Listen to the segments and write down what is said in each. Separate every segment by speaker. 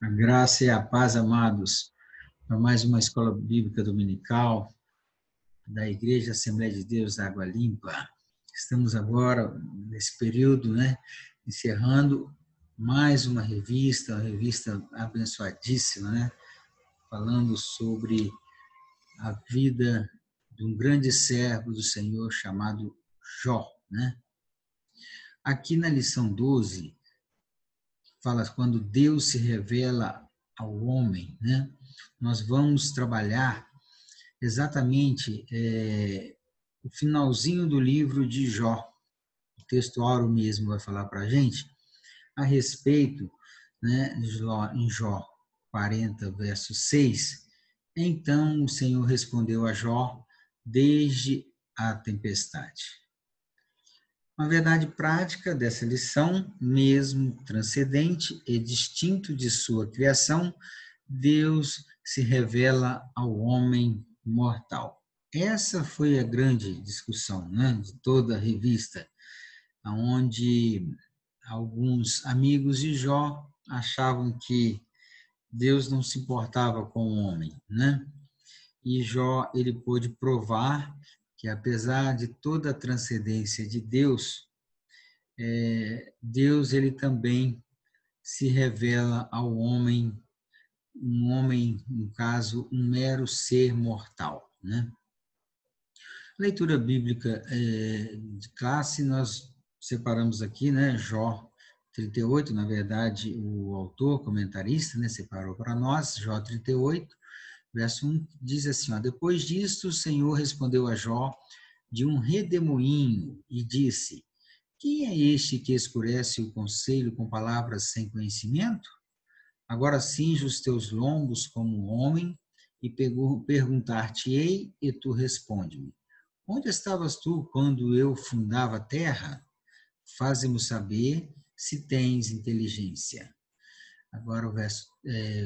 Speaker 1: A graça e a paz, amados, para mais uma escola bíblica dominical da Igreja Assembleia de Deus da Água Limpa. Estamos agora, nesse período, encerrando mais uma revista abençoadíssima, falando sobre a vida de um grande servo do Senhor chamado Jó. Aqui na lição 12, fala quando Deus se revela ao homem, Nós vamos trabalhar exatamente o finalzinho do livro de Jó. O texto áureo mesmo vai falar para a gente a respeito, em Jó 40, verso 6. Então o Senhor respondeu a Jó desde a tempestade. Uma verdade prática dessa lição, mesmo transcendente e distinto de sua criação, Deus se revela ao homem mortal. Essa foi a grande discussão, de toda a revista, onde alguns amigos de Jó achavam que Deus não se importava com o homem, E Jó, ele pôde provar que, apesar de toda a transcendência de Deus, Deus ele também se revela ao homem, um homem, no caso, um mero ser mortal, Leitura bíblica de classe, nós separamos aqui, Jó 38, na verdade, o autor, comentarista, separou para nós, Jó 38, verso 1, diz assim, depois disto, o Senhor respondeu a Jó de um redemoinho e disse, quem é este que escurece o conselho com palavras sem conhecimento? Agora cinge os teus lombos como homem e perguntar-te-ei e tu responde-me. Onde estavas tu quando eu fundava a terra? Faze-me saber se tens inteligência. Agora o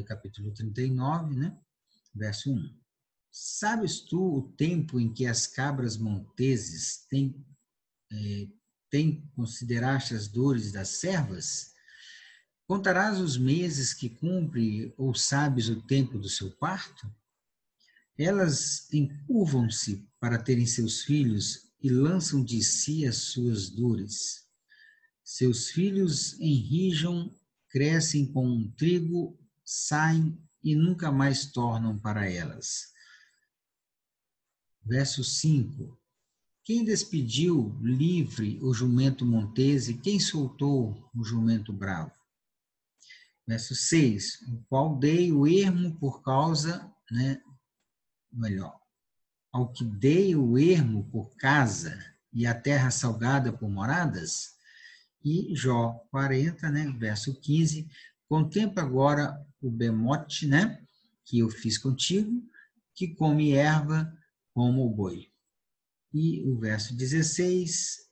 Speaker 1: capítulo 39, verso 1. Sabes tu o tempo em que as cabras monteses consideraste as dores das servas? Contarás os meses que cumpre ou sabes o tempo do seu parto? Elas encurvam-se para terem seus filhos e lançam de si as suas dores. Seus filhos enrijam, crescem com um trigo, saem e nunca mais tornam para elas. Verso 5. Quem despediu livre o jumento montese? Quem soltou o jumento bravo? Verso 6. O qual dei o ermo por causa, ao que dei o ermo por casa e a terra salgada por moradas? E Jó 40, verso 15, contempla agora o bemote, que eu fiz contigo, que come erva como o boi. E o verso 16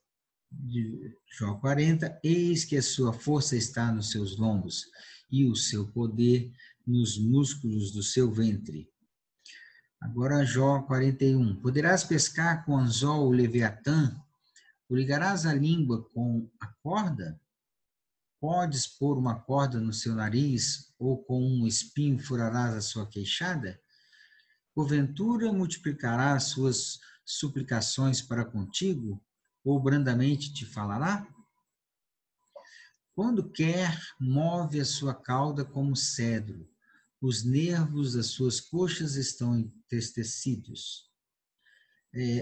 Speaker 1: de Jó 40, eis que a sua força está nos seus lombos e o seu poder nos músculos do seu ventre. Agora Jó 41, poderás pescar com anzol o leviatã? O ligarás a língua com a corda? Podes pôr uma corda no seu nariz ou com um espinho furarás a sua queixada? Porventura multiplicará as suas suplicações para contigo ou brandamente te falará? Quando quer, move a sua cauda como cedro, os nervos das suas coxas estão entristecidos.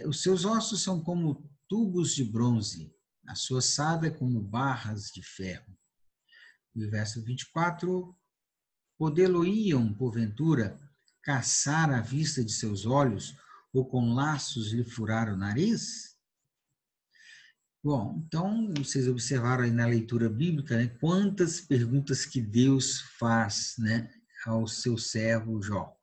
Speaker 1: Os seus ossos são como tubos de bronze, a sua sada é como barras de ferro. E o verso 24, podê-lo-iam, porventura, caçar à vista de seus olhos, ou com laços lhe furar o nariz? Bom, então, vocês observaram aí na leitura bíblica, quantas perguntas que Deus faz, ao seu servo Jó.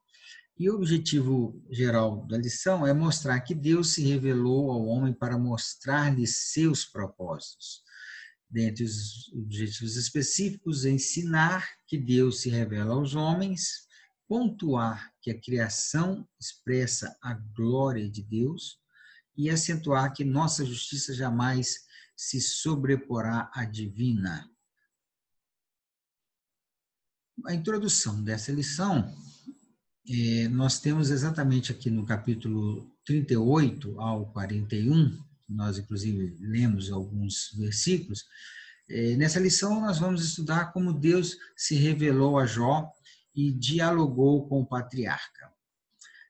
Speaker 1: E o objetivo geral da lição é mostrar que Deus se revelou ao homem para mostrar-lhe seus propósitos. Dentre os objetivos específicos, ensinar que Deus se revela aos homens, pontuar que a criação expressa a glória de Deus e acentuar que nossa justiça jamais se sobreporá à divina. A introdução dessa lição, nós temos exatamente aqui no capítulo 38 ao 41, nós inclusive lemos alguns versículos. Nessa lição nós vamos estudar como Deus se revelou a Jó e dialogou com o patriarca.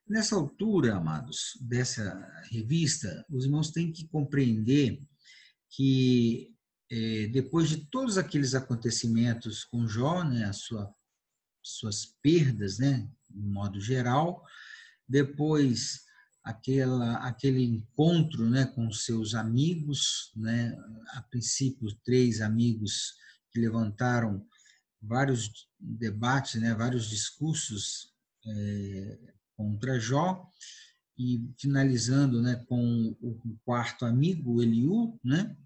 Speaker 1: Nessa altura, amados, dessa revista, os irmãos têm que compreender que depois de todos aqueles acontecimentos com Jó, né, suas perdas, né, de modo geral, depois aquele encontro, né, com seus amigos, né, a princípio 3 amigos que levantaram vários debates, né, vários discursos contra Jó, e finalizando, né, com o quarto amigo, Eliú, né?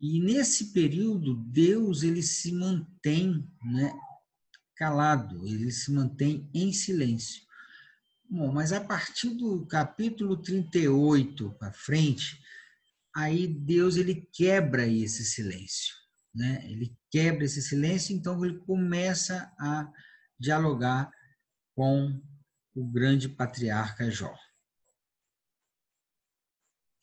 Speaker 1: E nesse período Deus ele se mantém, né, calado, ele se mantém em silêncio. Bom, mas a partir do capítulo 38 para frente, aí Deus ele quebra esse silêncio, né? Ele quebra esse silêncio, então ele começa a dialogar com o grande patriarca Jó.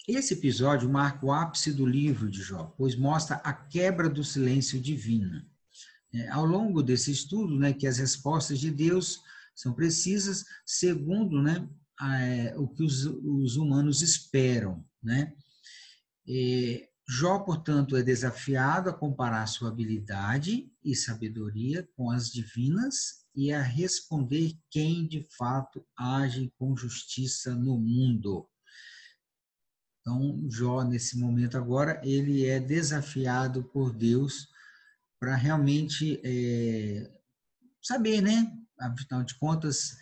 Speaker 1: Esse episódio marca o ápice do livro de Jó, pois mostra a quebra do silêncio divino. Ao longo desse estudo, né, que as respostas de Deus são precisas segundo, né, o que os humanos esperam, né? Jó, portanto, é desafiado a comparar sua habilidade e sabedoria com as divinas e a responder quem de fato age com justiça no mundo. Então, Jó, nesse momento agora, ele é desafiado por Deus para realmente saber, né? Afinal de contas,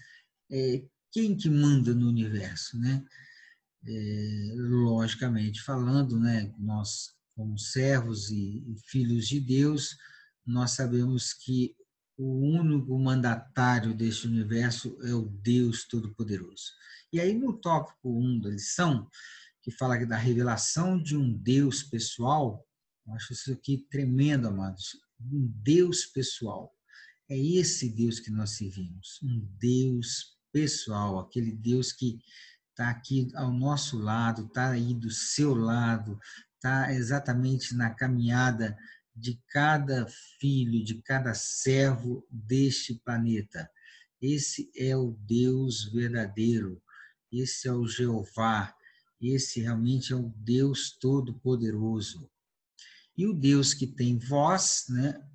Speaker 1: quem que manda no universo, né? Logicamente falando, né? Nós, como servos e filhos de Deus, nós sabemos que o único mandatário deste universo é o Deus Todo-Poderoso. E aí, no tópico 1 da lição, que fala da revelação de um Deus pessoal, eu acho isso aqui tremendo, amados. Um Deus pessoal. É esse Deus que nós servimos, um Deus pessoal, aquele Deus que está aqui ao nosso lado, está aí do seu lado, está exatamente na caminhada de cada filho, de cada servo deste planeta. Esse é o Deus verdadeiro, esse é o Jeová, esse realmente é o Deus Todo-Poderoso. E o Deus que tem voz, né?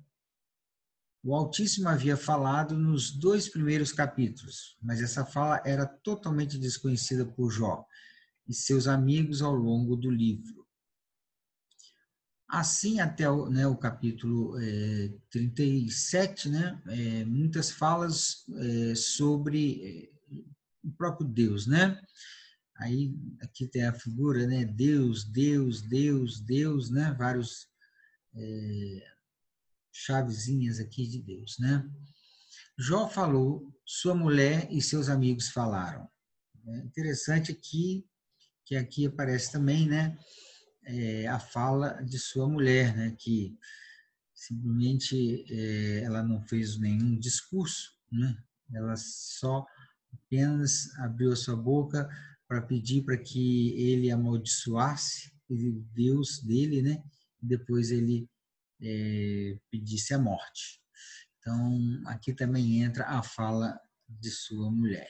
Speaker 1: O Altíssimo havia falado nos 2 primeiros capítulos, mas essa fala era totalmente desconhecida por Jó e seus amigos ao longo do livro. Assim, até o capítulo 37, né, muitas falas sobre o próprio Deus, né? Aí aqui tem a figura, né? Deus, Deus, Deus, Deus, né? Vários chavezinhas aqui de Deus, né? Jó falou, sua mulher e seus amigos falaram. É interessante aqui, que aqui aparece também, né? A fala de sua mulher, né? Que simplesmente ela não fez nenhum discurso, né? Ela só apenas abriu a sua boca para pedir para que ele amaldiçoasse o Deus dele, né? Depois ele pedisse a morte. Então, aqui também entra a fala de sua mulher.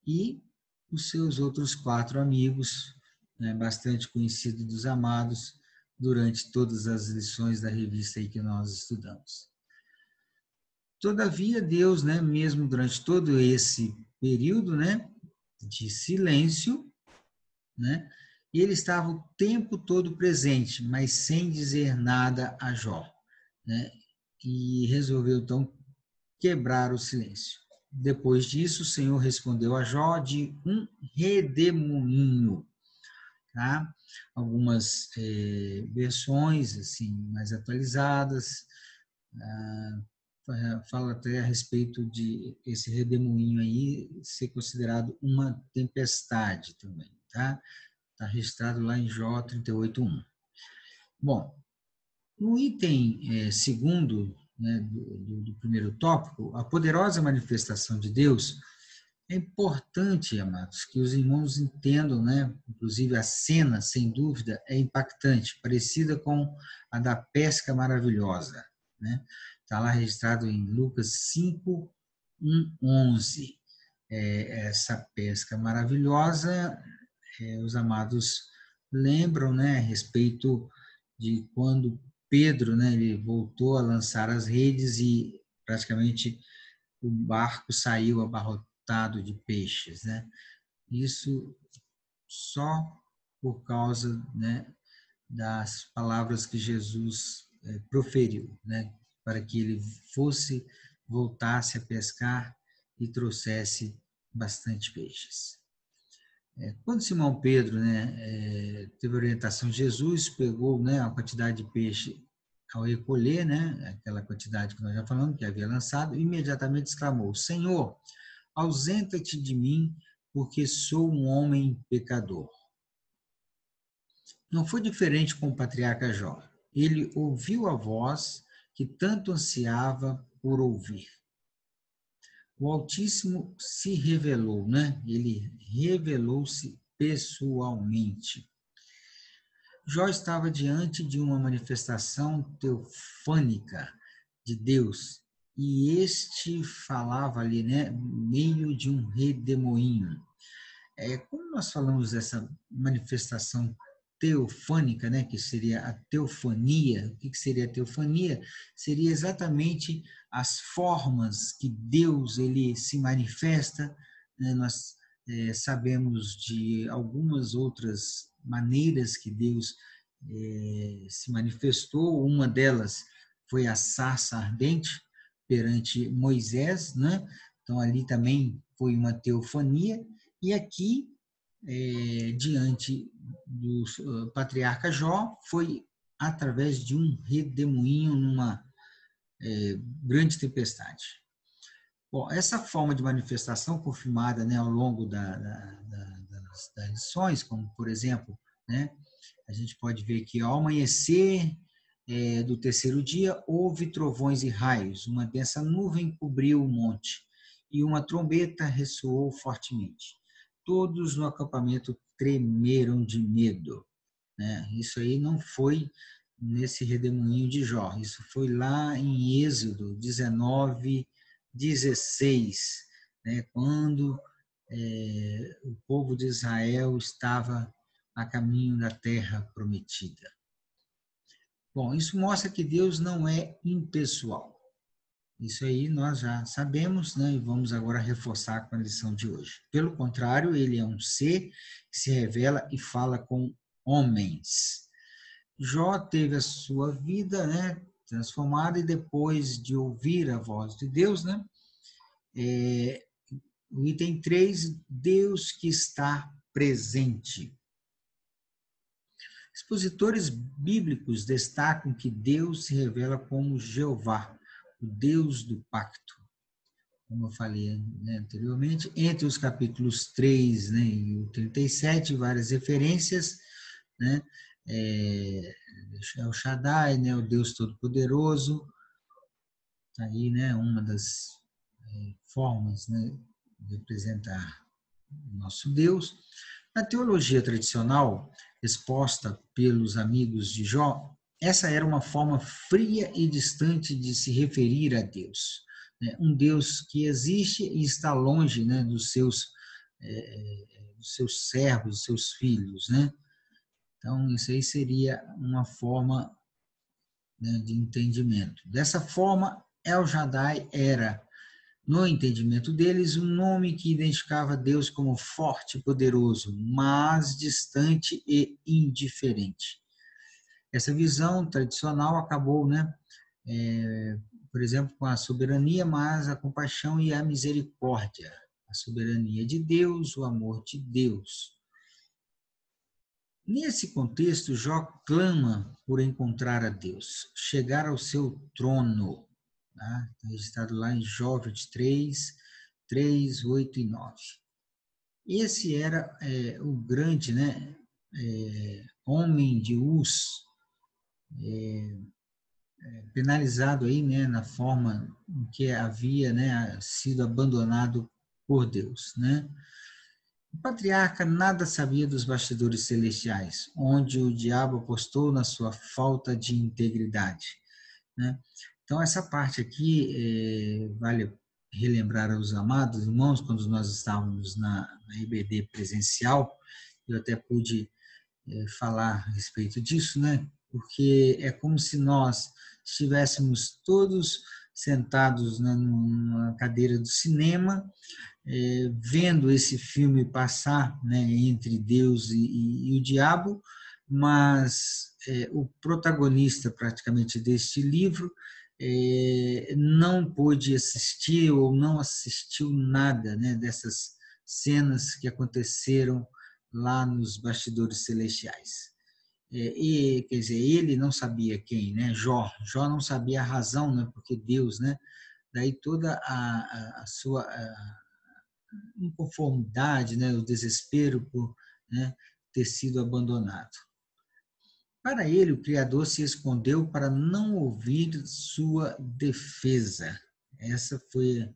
Speaker 1: E os seus outros 4 amigos, né, bastante conhecidos dos amados, durante todas as lições da revista aí que nós estudamos. Todavia, Deus, né, mesmo durante todo esse período, né, de silêncio, né, ele estava o tempo todo presente, mas sem dizer nada a Jó, né, e resolveu então quebrar o silêncio. Depois disso, o Senhor respondeu a Jó de um redemoinho. Tá? Algumas versões assim mais atualizadas fala até a respeito de esse redemoinho aí ser considerado uma tempestade também, tá? Está registrado lá em Jó 38:1. Bom, no item segundo né, do primeiro tópico, a poderosa manifestação de Deus, é importante, amados, que os irmãos entendam, né? Inclusive a cena, sem dúvida, é impactante, parecida com a da pesca maravilhosa, né? Está lá registrado em Lucas 5, 1, 11. Essa pesca maravilhosa, os amados lembram, né, a respeito de quando Pedro, né, ele voltou a lançar as redes e praticamente o barco saiu abarrotado de peixes, né? Isso só por causa, né, das palavras que Jesus proferiu, né, para que ele voltasse a pescar e trouxesse bastante peixes. Quando Simão Pedro, né, teve orientação de Jesus, pegou, né, a quantidade de peixe ao recolher, né, aquela quantidade que nós já falamos, que havia lançado, imediatamente exclamou: Senhor, ausenta-te de mim, porque sou um homem pecador. Não foi diferente com o patriarca Jó. Ele ouviu a voz que tanto ansiava por ouvir. O Altíssimo se revelou, né? Ele revelou-se pessoalmente. Jó estava diante de uma manifestação teofânica de Deus, e este falava ali, né, meio de um redemoinho. Quando nós falamos dessa manifestação teofânica, né, que seria a teofania, o que seria a teofania? Seria exatamente as formas que Deus ele se manifesta, né? Nós sabemos de algumas outras maneiras que Deus se manifestou, uma delas foi a sarça ardente perante Moisés, né? Então ali também foi uma teofania, e aqui, diante do patriarca Jó, foi através de um redemoinho numa grande tempestade. Bom, essa forma de manifestação confirmada, né, ao longo das lições, como por exemplo, né, a gente pode ver que ao amanhecer do terceiro dia houve trovões e raios, uma densa nuvem cobriu o monte e uma trombeta ressoou fortemente. Todos no acampamento tremeram de medo, né? Isso aí não foi nesse redemoinho de Jó, isso foi lá em Êxodo 19, 16, né? Quando o povo de Israel estava a caminho da terra prometida. Bom, isso mostra que Deus não é impessoal. Isso aí nós já sabemos, né? E vamos agora reforçar com a lição de hoje. Pelo contrário, ele é um ser que se revela e fala com homens. Jó teve a sua vida, né, transformada, e depois de ouvir a voz de Deus, né, o item 3, Deus que está presente. Expositores bíblicos destacam que Deus se revela como Jeová, o Deus do pacto. Como eu falei, né, anteriormente, entre os capítulos 3, né, e o 37, várias referências, né, o Shaddai, né, o Deus Todo-Poderoso, tá aí, né, uma das formas, né, de representar o nosso Deus. Na teologia tradicional, exposta pelos amigos de Jó, essa era uma forma fria e distante de se referir a Deus, né? Um Deus que existe e está longe, né, dos seus servos, dos seus filhos, né? Então, isso aí seria uma forma, né, de entendimento. Dessa forma, El Shaddai era, no entendimento deles, um nome que identificava Deus como forte e poderoso, mas distante e indiferente. Essa visão tradicional acabou, né, por exemplo, com a soberania, mas a compaixão e a misericórdia. A soberania de Deus, o amor de Deus. Nesse contexto, Jó clama por encontrar a Deus, chegar ao seu trono. Tá? Está registrado lá em Jó 23, 3, 8 e 9. Esse era o grande, né, homem de Uz, penalizado aí, né, na forma em que havia, né, sido abandonado por Deus, né? O patriarca nada sabia dos bastidores celestiais, onde o diabo apostou na sua falta de integridade, né? Então, essa parte aqui vale relembrar aos amados irmãos, quando nós estávamos na IBD presencial, eu até pude falar a respeito disso, né? Porque é como se nós estivéssemos todos sentados numa cadeira do cinema, vendo esse filme passar, né, entre Deus e o diabo, mas o protagonista praticamente deste livro não pôde assistir ou não assistiu nada, né, dessas cenas que aconteceram lá nos bastidores celestiais. Quer dizer, ele não sabia quem, né? Jó não sabia a razão, né? Porque Deus, né? Daí toda a sua inconformidade, né? O desespero por, né, ter sido abandonado. Para ele, o Criador se escondeu para não ouvir sua defesa. Essa foi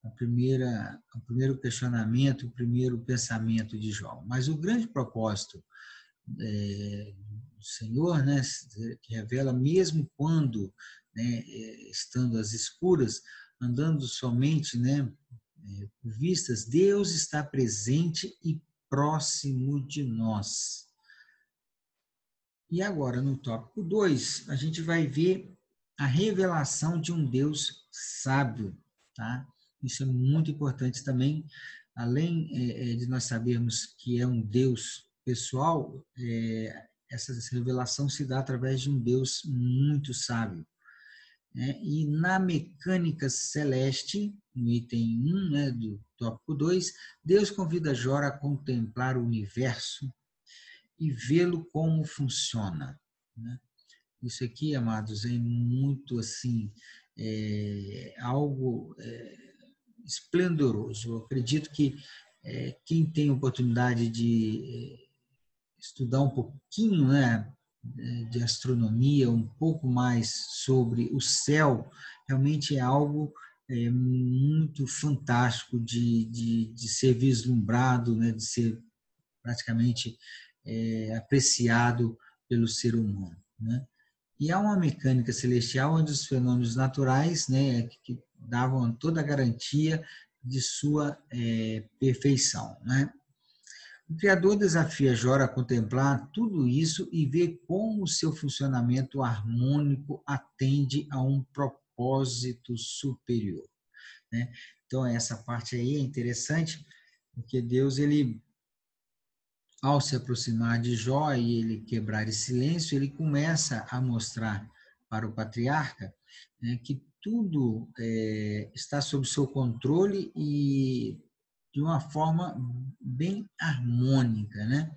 Speaker 1: o primeiro questionamento, o primeiro pensamento de Jó. Mas o grande propósito do Senhor, né, que revela mesmo quando, né, estando às escuras, andando somente, né, por vistas, Deus está presente e próximo de nós. E agora, no tópico 2, a gente vai ver a revelação de um Deus sábio, tá? Isso é muito importante também, além de nós sabermos que é um Deus pessoal, essa revelação se dá através de um Deus muito sábio, né? E na mecânica celeste, no item 1, né, do tópico 2, Deus convida Jó a contemplar o universo e vê-lo como funciona, né? Isso aqui, amados, é muito assim, algo esplendoroso. Eu acredito que quem tem oportunidade de estudar um pouquinho, né, de astronomia, um pouco mais sobre o céu, realmente é algo muito fantástico de ser vislumbrado, né, de ser praticamente apreciado pelo ser humano, né? E há uma mecânica celestial onde os fenômenos naturais, né, que davam toda a garantia de sua perfeição, né? O Criador desafia Jó a contemplar tudo isso e ver como o seu funcionamento harmônico atende a um propósito superior, né? Então, essa parte aí é interessante, porque Deus, ele, ao se aproximar de Jó e ele quebrar esse silêncio, ele começa a mostrar para o patriarca, né, que tudo está sob seu controle e de uma forma bem harmônica, né?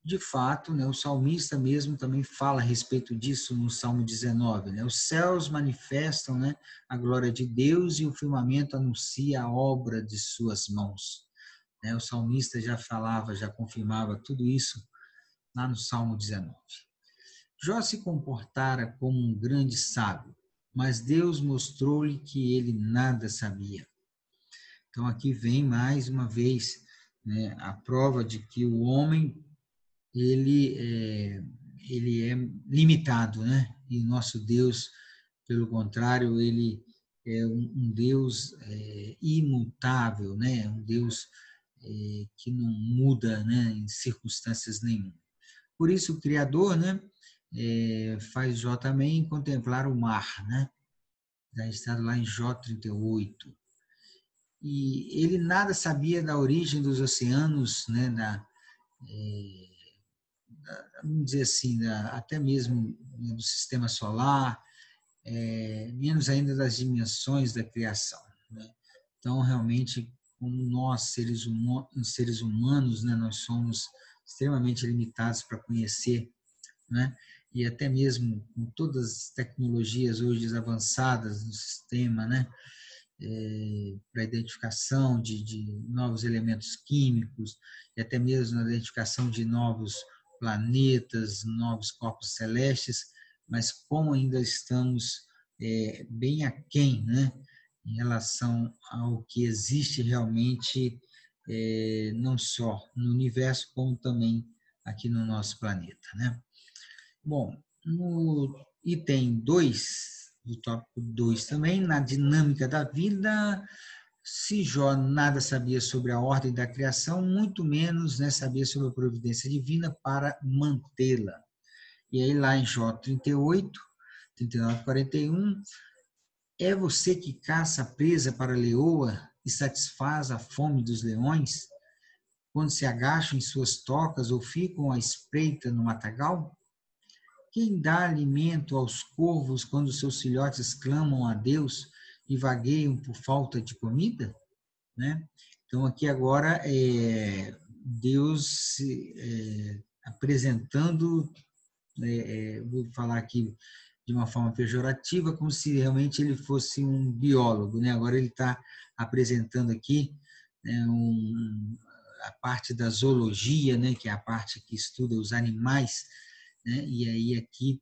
Speaker 1: De fato, né, o salmista mesmo também fala a respeito disso no Salmo 19, né? Os céus manifestam, né, a glória de Deus e o firmamento anuncia a obra de suas mãos. O salmista já falava, já confirmava tudo isso lá no Salmo 19. Jó se comportara como um grande sábio, mas Deus mostrou-lhe que ele nada sabia. Então aqui vem mais uma vez, né, a prova de que o homem ele é limitado, né? E nosso Deus, pelo contrário, ele é um Deus imutável, né? Um Deus que não muda, né, em circunstâncias nenhuma. Por isso o Criador, né, faz Jó também contemplar o mar, né? Está lá em Jó 38. E ele nada sabia da origem dos oceanos, né, vamos dizer assim, até mesmo do sistema solar, menos ainda das dimensões da criação, né? Então, realmente, como nós, seres humanos, né, nós somos extremamente limitados para conhecer, né? E até mesmo com todas as tecnologias hoje avançadas no sistema, né? Para identificação de novos elementos químicos e até mesmo na identificação de novos planetas, novos corpos celestes, mas como ainda estamos bem aquém, né, em relação ao que existe realmente, não só no universo, como também aqui no nosso planeta, né? Bom, no item 2, do tópico 2 também, na dinâmica da vida, se Jó nada sabia sobre a ordem da criação, muito menos, né, sabia sobre a providência divina para mantê-la. E aí lá em Jó 38, 39, 41, é você que caça a presa para a leoa e satisfaz a fome dos leões, quando se agacham em suas tocas ou ficam à espreita no matagal? Quem dá alimento aos corvos quando seus filhotes clamam a Deus e vagueiam por falta de comida? Né? Então, aqui agora, Deus apresentando, vou falar aqui de uma forma pejorativa, como se realmente ele fosse um biólogo. Né? Agora ele está apresentando aqui, né, a parte da zoologia, né, que é a parte que estuda os animais, né? E aí aqui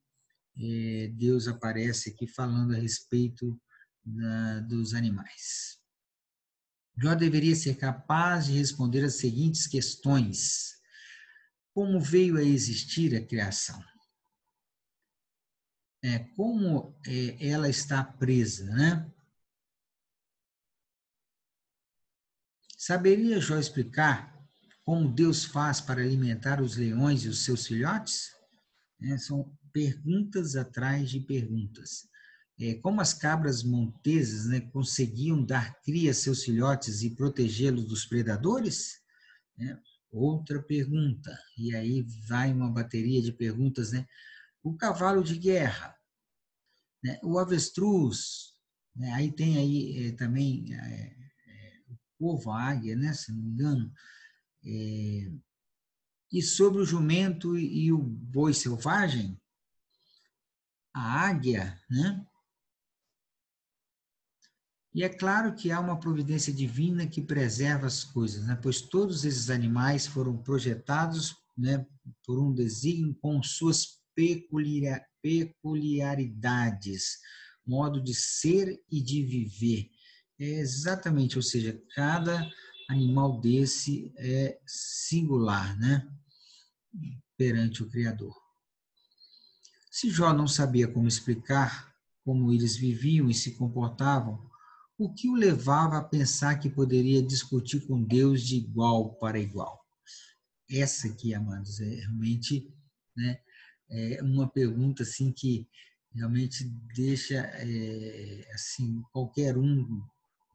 Speaker 1: Deus aparece aqui falando a respeito dos animais. Jó deveria ser capaz de responder as seguintes questões: como veio a existir a criação? Como ela está presa, né? Saberia Jó explicar como Deus faz para alimentar os leões e os seus filhotes? São perguntas atrás de perguntas. Como as cabras monteses, né, conseguiam dar cria a seus filhotes e protegê-los dos predadores? Outra pergunta, e aí vai uma bateria de perguntas, né? O cavalo de guerra, né? O avestruz, né? Aí tem aí também o corvo, a águia, né? Se não me engano. E sobre o jumento e o boi selvagem, a águia, né? E é claro que há uma providência divina que preserva as coisas, né? Pois todos esses animais foram projetados, né, por um desígnio com suas peculiaridades, modo de ser e de viver. Exatamente, ou seja, cada animal desse é singular, né, perante o Criador. Se Jó não sabia como explicar como eles viviam e se comportavam, o que o levava a pensar que poderia discutir com Deus de igual para igual? Essa aqui, amados, é realmente, né, uma pergunta assim que realmente deixa assim qualquer um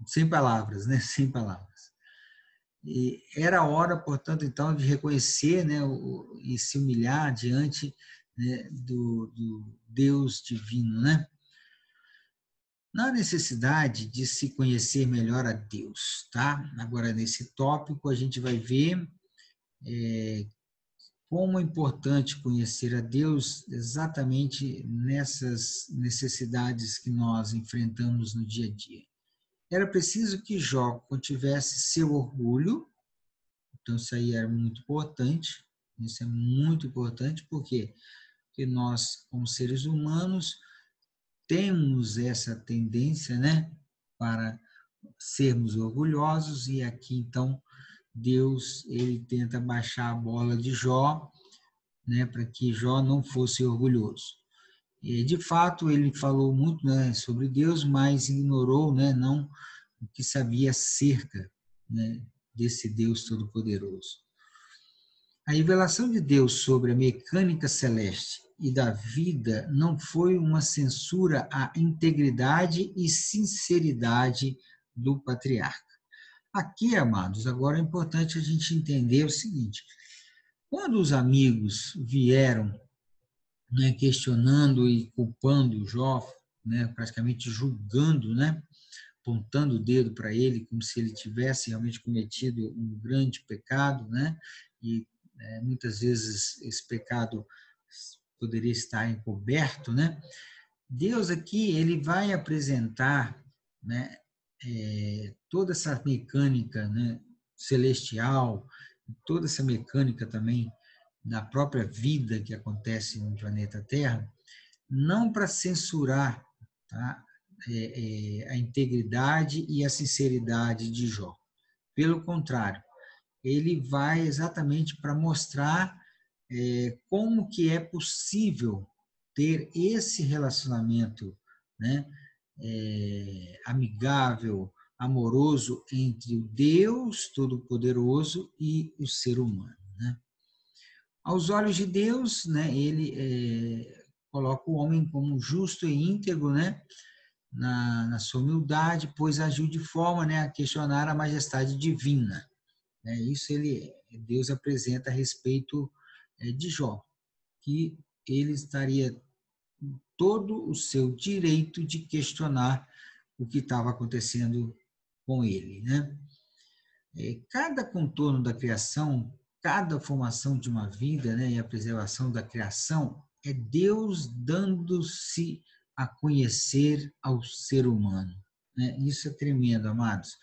Speaker 1: sem palavras, né, sem palavras. E era a hora, portanto, então, de reconhecer, né, e se humilhar diante, né, do Deus divino, né? Na necessidade de se conhecer melhor a Deus, tá? Agora, nesse tópico, a gente vai ver como é importante conhecer a Deus exatamente nessas necessidades que nós enfrentamos no dia a dia. Era preciso que Jó contivesse seu orgulho, então isso aí era muito importante, isso é muito importante, por quê? Porque nós, como seres humanos, temos essa tendência, né, para sermos orgulhosos, e aqui então Deus ele tenta baixar a bola de Jó, né, para que Jó não fosse orgulhoso. E de fato ele falou muito, né, sobre Deus, mas ignorou, né, não o que sabia acerca, né, desse Deus Todo-Poderoso. A revelação de Deus sobre a mecânica celeste e da vida não foi uma censura à integridade e sinceridade do patriarca. Aqui, amados, agora é importante a gente entender o seguinte: quando os amigos vieram, né, questionando e culpando Jó, né, praticamente julgando, né, apontando o dedo para ele como se ele tivesse realmente cometido um grande pecado, né, e muitas vezes esse pecado poderia estar encoberto, né? Deus aqui ele vai apresentar, né, toda essa mecânica, né, celestial, toda essa mecânica também da própria vida que acontece no planeta Terra, não para censurar, tá? A integridade e a sinceridade de Jó. Pelo contrário, ele vai exatamente para mostrar como que é possível ter esse relacionamento, né, amigável, amoroso entre o Deus Todo-Poderoso e o ser humano, né? Aos olhos de Deus, né, ele coloca o homem como justo e íntegro, né, na sua humildade, pois agiu de forma, né, a questionar a majestade divina. Né? Isso Deus apresenta a respeito de Jó, que ele estaria todo o seu direito de questionar o que estava acontecendo com ele, né? Cada contorno da criação, cada formação de uma vida, né, e a preservação da criação é Deus dando-se a conhecer ao ser humano, né? Isso é tremendo, amados,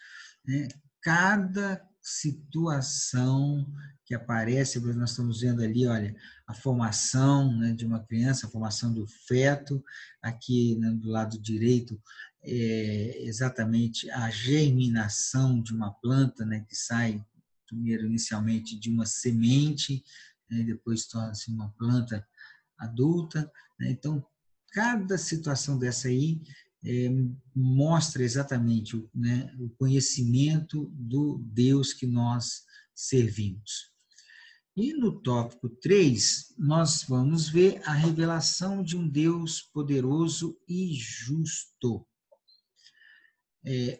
Speaker 1: né? Cada situação que aparece, nós estamos vendo ali, olha, a formação, né, de uma criança, a formação do feto, aqui, né, do lado direito, exatamente a germinação de uma planta, né, que sai primeiro inicialmente de uma semente, né, depois torna-se uma planta adulta, né? Então, cada situação dessa aí mostra exatamente, né, o conhecimento do Deus que nós servimos. E no tópico 3, nós vamos ver a revelação de um Deus poderoso e justo.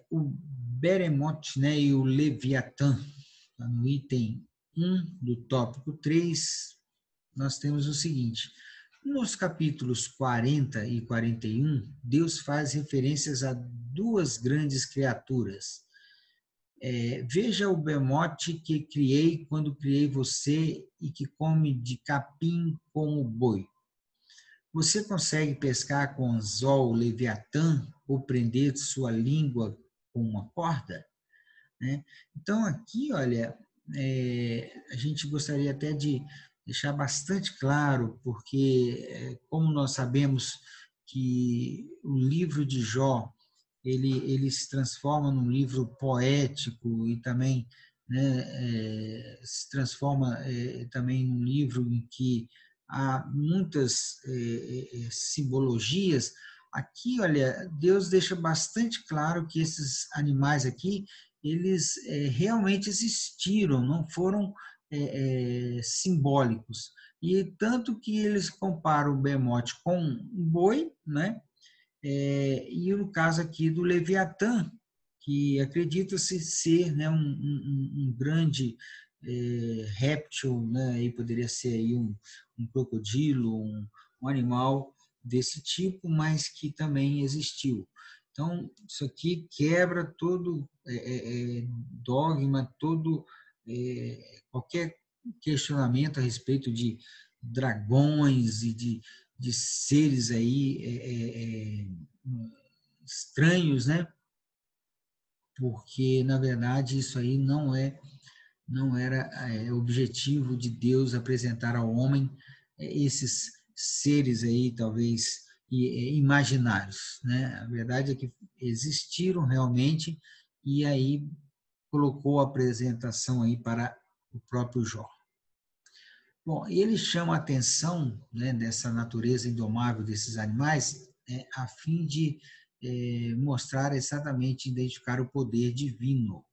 Speaker 1: O Beremote, né, e o Leviatã, tá no item 1 do tópico 3, nós temos o seguinte: nos capítulos 40 e 41, Deus faz referências a duas grandes criaturas. Veja o bemote que criei quando criei você e que come de capim como boi. Você consegue pescar com anzol o Leviatã ou prender sua língua com uma corda? Né? Então, aqui, olha, a gente gostaria até de deixar bastante claro, porque, como nós sabemos que o livro de Jó, ele se transforma num livro poético e também, né, se transforma também num livro em que há muitas simbologias. Aqui, olha, Deus deixa bastante claro que esses animais aqui, eles realmente existiram, não foram simbólicos. E tanto que eles comparam o bemote com um boi, né? E no caso aqui do Leviatã, que acredita-se ser, né, um grande réptil, né, e poderia ser aí um crocodilo, um animal desse tipo, mas que também existiu. Então, isso aqui quebra todo dogma, todo qualquer questionamento a respeito de dragões e de seres aí estranhos, né? Porque na verdade isso aí não era objetivo de Deus apresentar ao homem esses seres aí talvez imaginários, né? A verdade é que existiram realmente e aí colocou a apresentação aí para o próprio Jó. Bom, ele chama a atenção, né, dessa natureza indomável desses animais, a fim de mostrar exatamente, identificar o poder divino.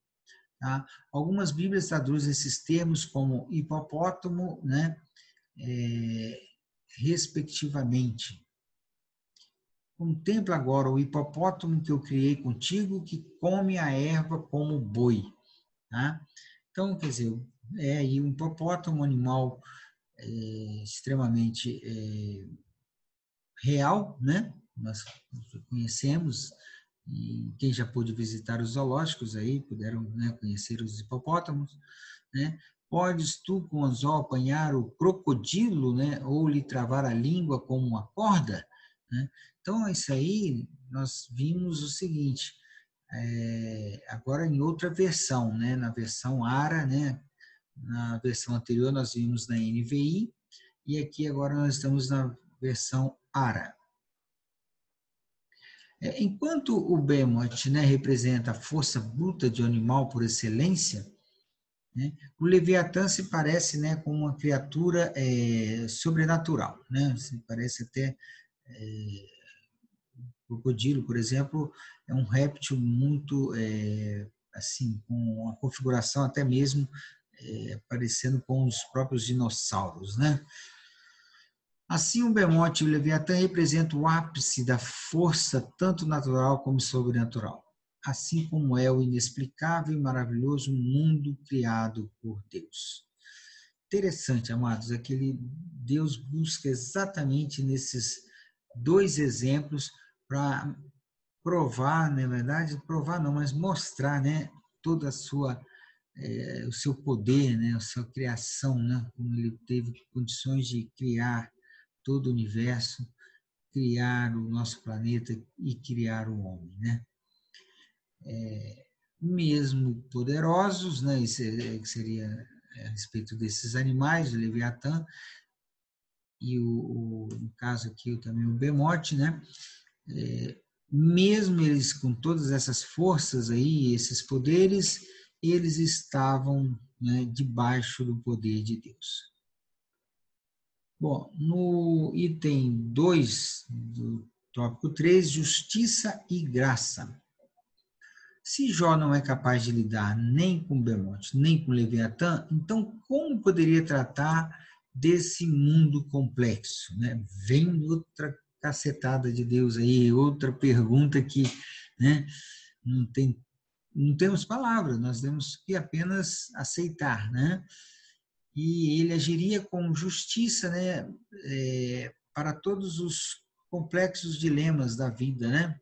Speaker 1: Tá? Algumas Bíblias traduzem esses termos como hipopótamo, né, respectivamente. Contempla agora o hipopótamo que eu criei contigo, que come a erva como boi. Tá? Então, quer dizer, aí um hipopótamo, um animal extremamente real, né? Nós conhecemos, e quem já pôde visitar os zoológicos aí, puderam, né, conhecer os hipopótamos, né? Podes tu com o anzol apanhar o crocodilo, né? Ou lhe travar a língua com uma corda, né? Então, isso aí, nós vimos o seguinte, agora em outra versão, né? Na versão ARA, né? Na versão anterior nós vimos na NVI, e aqui agora nós estamos na versão ARA. Enquanto o Behemoth, né, representa a força bruta de um animal por excelência, né, o Leviatã se parece, né, com uma criatura sobrenatural, né? Se parece até crocodilo, por exemplo, é um réptil muito assim, com uma configuração até mesmo parecendo com os próprios dinossauros, né? Assim, o Behemoth e o Leviatã representam o ápice da força tanto natural como sobrenatural, assim como é o inexplicável e maravilhoso mundo criado por Deus. Interessante, amados, aquele Deus busca exatamente nesses dois exemplos para provar, na verdade, provar não, mas mostrar, né, toda a sua o seu poder, né, a sua criação, né, como ele teve condições de criar todo o universo, criar o nosso planeta e criar o homem, né? Mesmo poderosos, né, isso seria a respeito desses animais, o Leviatã e no caso aqui também o Behemoth, né? Mesmo eles com todas essas forças aí, esses poderes, eles estavam, né, debaixo do poder de Deus. Bom, no item 2 do tópico 3, justiça e graça. Se Jó não é capaz de lidar nem com Behemoth, nem com Leviatã, então como poderia tratar desse mundo complexo, né? Vem outra cacetada de Deus aí, outra pergunta que, né, não temos palavras, nós temos que apenas aceitar, né? E ele agiria com justiça, né, para todos os complexos dilemas da vida, né?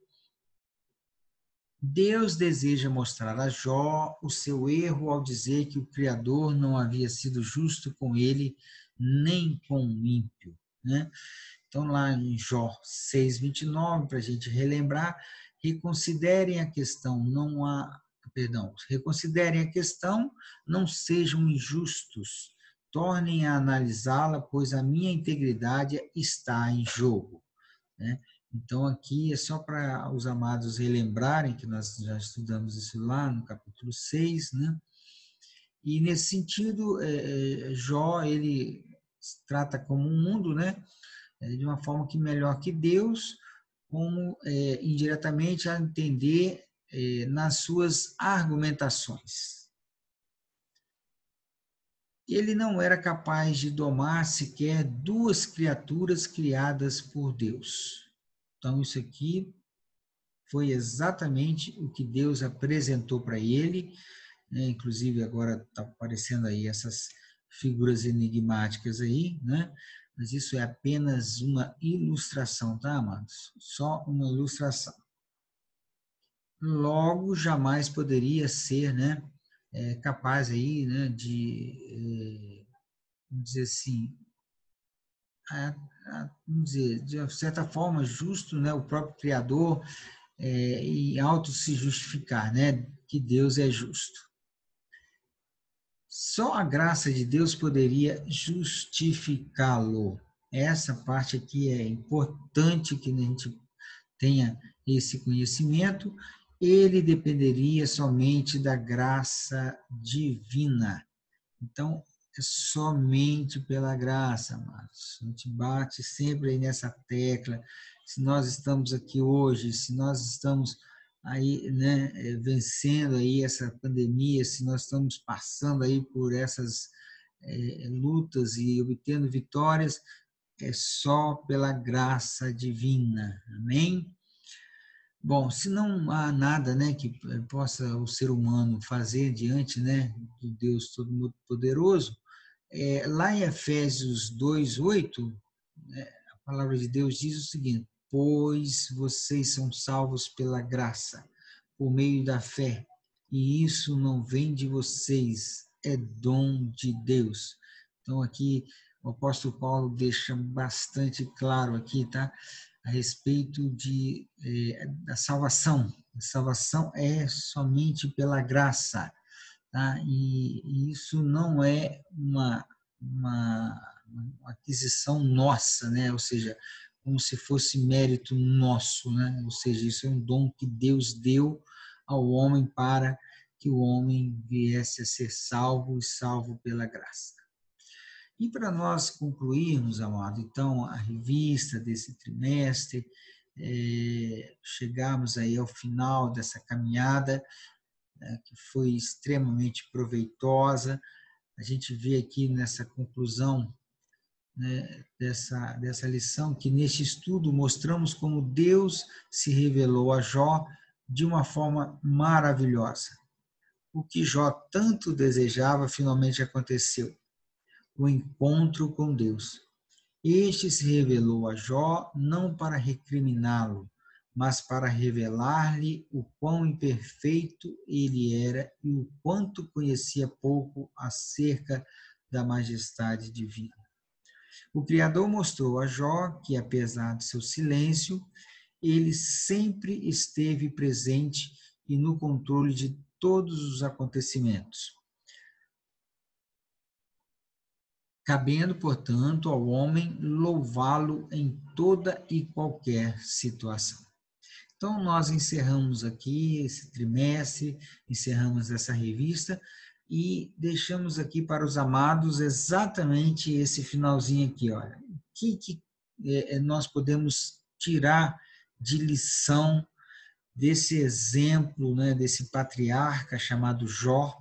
Speaker 1: Deus deseja mostrar a Jó o seu erro ao dizer que o Criador não havia sido justo com ele, nem com o ímpio, né? Então, lá em Jó 6:29, para a gente relembrar, reconsiderem a questão, reconsiderem a questão, não sejam injustos, tornem a analisá-la, pois a minha integridade está em jogo, né? Então, aqui é só para os amados relembrarem que nós já estudamos isso lá no capítulo 6, né? E nesse sentido, Jó, ele trata como um mundo, né? De uma forma que melhor que Deus, como indiretamente a entender nas suas argumentações. Ele não era capaz de domar sequer duas criaturas criadas por Deus. Então, isso aqui foi exatamente o que Deus apresentou para ele, né? Inclusive agora está aparecendo aí essas figuras enigmáticas aí, né? Mas isso é apenas uma ilustração, tá, amados? Só uma ilustração. Logo, jamais poderia ser, né, capaz aí, né, de, vamos dizer assim, vamos dizer, de certa forma, justo, né, o próprio Criador e auto se justificar, né, que Deus é justo. Só a graça de Deus poderia justificá-lo. Essa parte aqui é importante que a gente tenha esse conhecimento. Ele dependeria somente da graça divina. Então, é somente pela graça, amados. A gente bate sempre aí nessa tecla. Se nós estamos aqui hoje, se nós estamos aí, né, vencendo aí essa pandemia, se nós estamos passando aí por essas lutas e obtendo vitórias, é só pela graça divina. Amém? Bom, se não há nada, né, que possa o ser humano fazer diante, né, do Deus Todo-Poderoso, lá em Efésios 2:8, né, a palavra de Deus diz o seguinte: pois vocês são salvos pela graça, por meio da fé, e isso não vem de vocês, é dom de Deus. Então aqui o apóstolo Paulo deixa bastante claro aqui, tá? A respeito da salvação. A salvação é somente pela graça, tá? E isso não é uma aquisição nossa, né? Ou seja, como se fosse mérito nosso, né? Ou seja, isso é um dom que Deus deu ao homem para que o homem viesse a ser salvo e salvo pela graça. E para nós concluirmos, amado, então, a revista desse trimestre, chegarmos aí ao final dessa caminhada, que foi extremamente proveitosa. A gente vê aqui nessa conclusão, né, dessa lição, que neste estudo mostramos como Deus se revelou a Jó de uma forma maravilhosa. O que Jó tanto desejava finalmente aconteceu, o encontro com Deus. Este se revelou a Jó não para recriminá-lo, mas para revelar-lhe o quão imperfeito ele era e o quanto conhecia pouco acerca da majestade divina. O Criador mostrou a Jó que, apesar de seu silêncio, ele sempre esteve presente e no controle de todos os acontecimentos, cabendo, portanto, ao homem louvá-lo em toda e qualquer situação. Então, nós encerramos aqui esse trimestre, encerramos essa revista e deixamos aqui para os amados exatamente esse finalzinho aqui. Olha, o que nós podemos tirar de lição desse exemplo, né, desse patriarca chamado Jó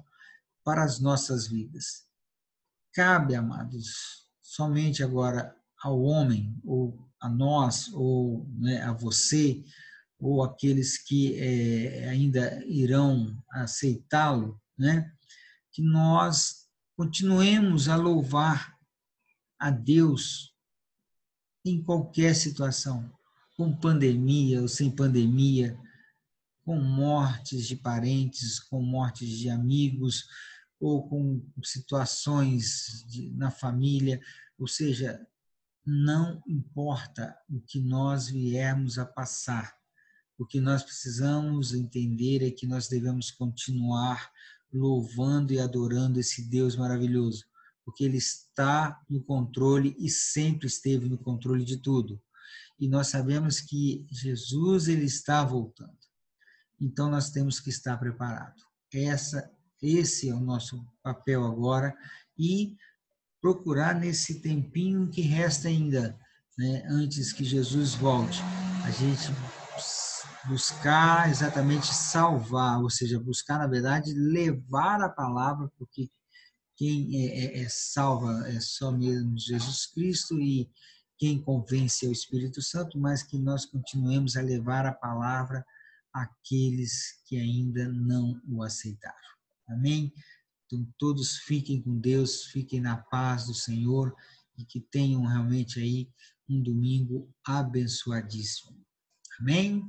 Speaker 1: para as nossas vidas? Cabe, amados, somente agora ao homem, ou a nós, ou, né, a você, ou aqueles que ainda irão aceitá-lo, né, que nós continuemos a louvar a Deus em qualquer situação, com pandemia ou sem pandemia, com mortes de parentes, com mortes de amigos, ou com situações na família, ou seja, não importa o que nós viermos a passar, o que nós precisamos entender é que nós devemos continuar louvando e adorando esse Deus maravilhoso, porque Ele está no controle e sempre esteve no controle de tudo. E nós sabemos que Jesus, Ele está voltando. Então, nós temos que estar preparados. Esse é o nosso papel agora e procurar nesse tempinho que resta ainda, né, antes que Jesus volte, a gente buscar exatamente salvar, ou seja, buscar, na verdade, levar a palavra, porque quem salva é só mesmo Jesus Cristo e quem convence é o Espírito Santo, mas que nós continuemos a levar a palavra àqueles que ainda não o aceitaram. Amém? Então, todos fiquem com Deus, fiquem na paz do Senhor e que tenham realmente aí um domingo abençoadíssimo. Amém?